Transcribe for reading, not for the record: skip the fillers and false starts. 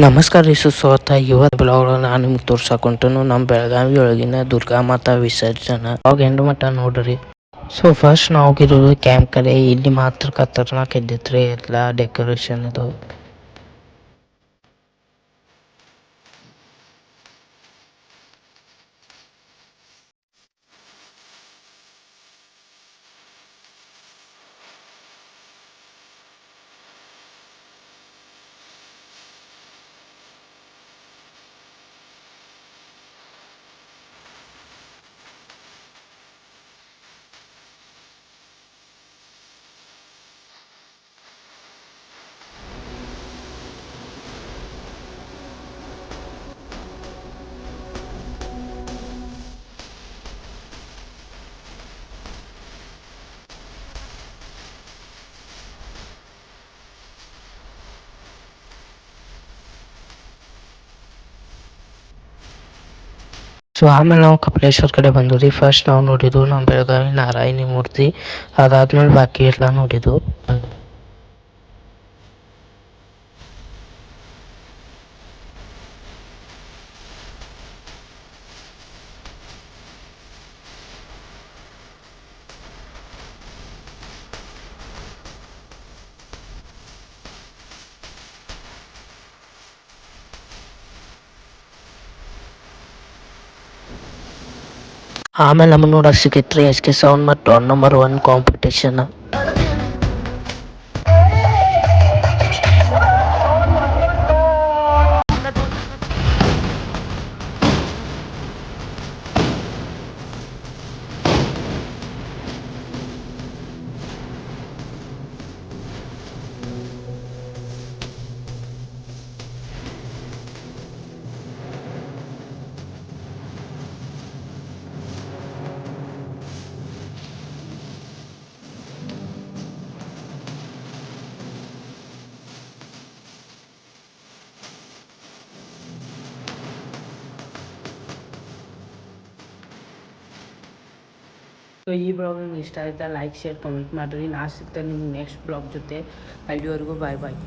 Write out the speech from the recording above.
ನಮಸ್ಕಾರ ರೀ ಸುಸ್ವಾಗತ. ಇವತ್ತು ಬ್ಲಾಗ್ ನಾನು ನಿಮ್ಗೆ ತೋರ್ಸಕೊಂಟನು ನಮ್ಮ ಬೆಳಗಾವಿ ಒಳಗಿನ ದುರ್ಗಾ ಮಾತಾ ವಿಸರ್ಜನಾ ಅವಾಗ ಎಂಡು ಮಟ್ಟ ನೋಡ್ರಿ. ಸೊ ಫಸ್ಟ್ ನಾವು ಹೋಗಿರೋದು ಕ್ಯಾಂಪ್ ಕಡೆ. ಇಲ್ಲಿ ಮಾತ್ರ ಖತರ್ನಾಕ್ ಇದ್ದಿತ್ರಿ ಎಲ್ಲ ಡೆಕೋರೇಷನ್ ಇದು. ಸೊ ಆಮೇಲೆ ನಾವು ಕಪಿಲೇಶ್ವರ ಕಡೆ ಬಂದ್ವಿ. ಫಸ್ಟ್ ನಾವು ನೋಡಿದ್ದು ನಮ್ಮ ಬೆಳಗಾವಿ ನಾರಾಯಣಿ ಮೂರ್ತಿ. ಅದಾದ್ಮೇಲೆ ಬಾಕಿ ಎಲ್ಲ ನೋಡಿದ್ದು. ಆಮೇಲೆ ನಮಗೆ ನೋಡಕ್ ಸಿಕ್ಕಿತ್ರಿ SK ಸೌಂಡ್ ಮತ್ತು ನಂಬರ್ 1 ಕಾಂಪಿಟೇಷನ್. ಸೊ ಈ ಬ್ಲಾಗ್ ನಿಮ್ಗೆ ಇಷ್ಟ ಆಯ್ತಾ? ಲೈಕ್ ಶೇರ್ ಕಮೆಂಟ್ ಮಾಡಿರಿ. ನಾ ಸಿಗ್ತೇನೆ ನಿಮ್ಗೆ ನೆಕ್ಸ್ಟ್ ಬ್ಲಾಗ್ ಜೊತೆ. ಅಲ್ಲಿವರೆಗೂ ಬಾಯ್ ಬಾಯ್.